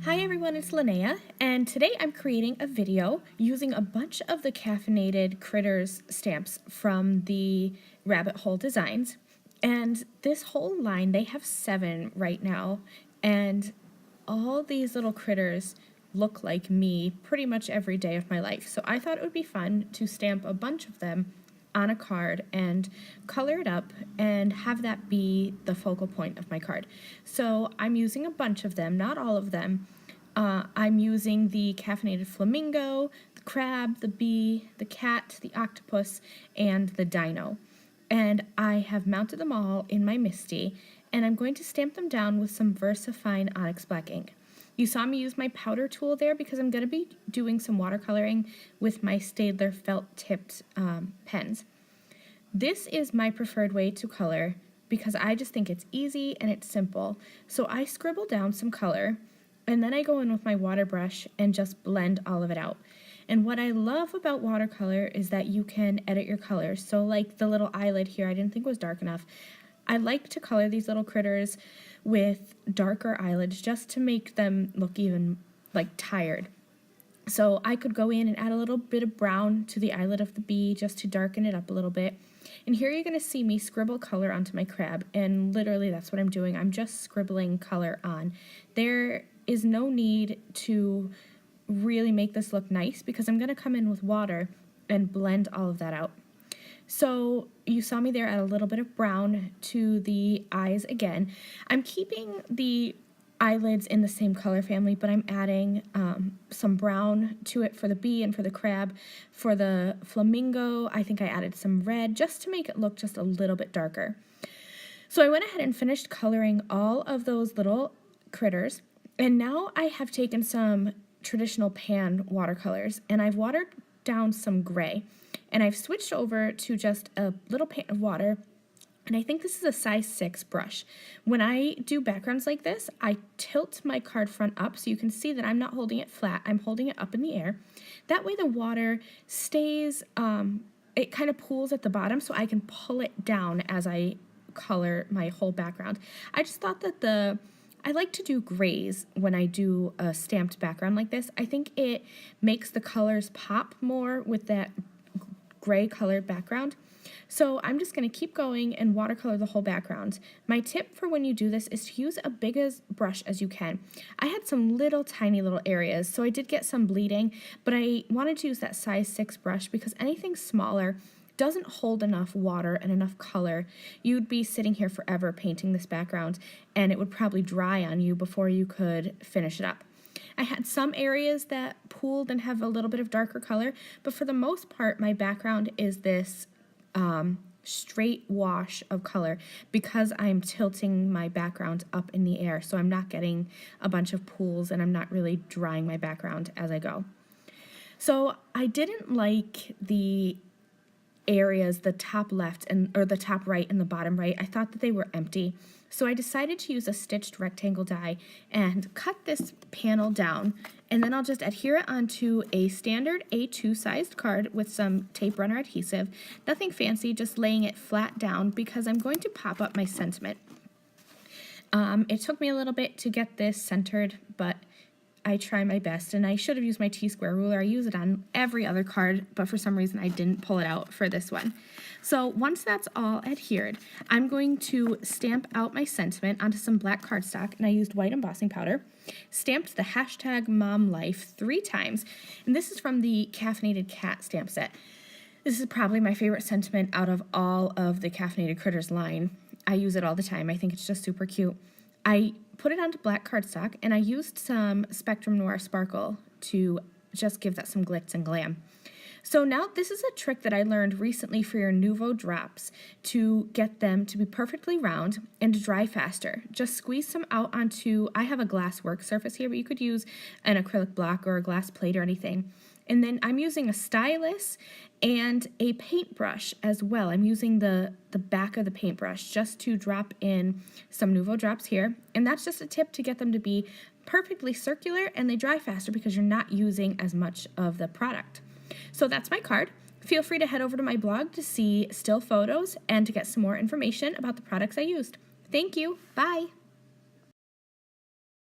Hi everyone, it's Lynnea, and today I'm creating a video using a bunch of the Caffeinated Critters stamps from the Rabbit Hole Designs. And this whole line, they have 7 right now, and all these little critters look like me pretty much every day of my life. So I thought it would be fun to stamp a bunch of them on a card and color it up and have that be the focal point of my card. So I'm using a bunch of them, not all of them. I'm using the Caffeinated Flamingo, the crab, the bee, the cat, the octopus, and the dino. And I have mounted them all in my Misty, and I'm going to stamp them down with some VersaFine Onyx Black ink. You saw me use my powder tool there because I'm going to be doing some watercoloring with my Staedtler felt-tipped pens. This is my preferred way to color because I just think it's easy and it's simple. So I scribble down some color, and then I go in with my water brush and just blend all of it out. And what I love about watercolor is that you can edit your colors. So like the little eyelid here, I didn't think was dark enough. I like to color these little critters with darker eyelids just to make them look even like tired. So I could go in and add a little bit of brown to the eyelid of the bee just to darken it up a little bit. And here you're going to see me scribble color onto my crab, and literally that's what I'm doing. I'm just scribbling color on. There is no need to really make this look nice because I'm going to come in with water and blend all of that out. So you saw me there add a little bit of brown to the eyes again. I'm keeping the eyelids in the same color family, but I'm adding some brown to it for the bee and for the crab. For the flamingo, I think I added some red just to make it look just a little bit darker. So I went ahead and finished coloring all of those little critters, and now I have taken some traditional pan watercolors and I've watered down some gray, and I've switched over to just a little pan of water. And I think this is a size 6 brush. When I do backgrounds like this, I tilt my card front up so you can see that I'm not holding it flat, I'm holding it up in the air. That way the water stays, it kind of pools at the bottom so I can pull it down as I color my whole background. I just thought that I like to do grays when I do a stamped background like this. I think it makes the colors pop more with that gray colored background. So I'm just going to keep going and watercolor the whole background. My tip for when you do this is to use a big brush as you can. I had some tiny little areas, so I did get some bleeding, but I wanted to use that size 6 brush because anything smaller doesn't hold enough water and enough color. You'd be sitting here forever painting this background, and it would probably dry on you before you could finish it up. I had some areas that pooled and have a little bit of darker color, but for the most part, my background is this straight wash of color because I'm tilting my background up in the air, so I'm not getting a bunch of pools and I'm not really drying my background as I go. So I didn't like the areas, the top left or the top right and the bottom right. I thought that they were empty. So I decided to use a stitched rectangle die and cut this panel down, and then I'll just adhere it onto a standard A2 sized card with some tape runner adhesive. Nothing fancy, just laying it flat down because I'm going to pop up my sentiment. It took me a little bit to get this centered, but I try my best, and I should have used my T-square ruler. I use it on every other card, but for some reason I didn't pull it out for this one. So once that's all adhered, I'm going to stamp out my sentiment onto some black cardstock, and I used white embossing powder, stamped the hashtag #MomLife 3 times, and this is from the Caffeinated Cat stamp set. This is probably my favorite sentiment out of all of the Caffeinated Critters line. I use it all the time. I think it's just super cute. I put it onto black cardstock, and I used some Spectrum Noir Sparkle to just give that some glitz and glam. So now this is a trick that I learned recently for your Nuvo drops to get them to be perfectly round and to dry faster. Just squeeze some out onto, I have a glass work surface here, but you could use an acrylic block or a glass plate or anything. And then I'm using a stylus and a paintbrush as well. I'm using the back of the paintbrush just to drop in some Nuvo drops here. And that's just a tip to get them to be perfectly circular, and they dry faster because you're not using as much of the product. So that's my card. Feel free to head over to my blog to see still photos and to get some more information about the products I used. Thank you. Bye.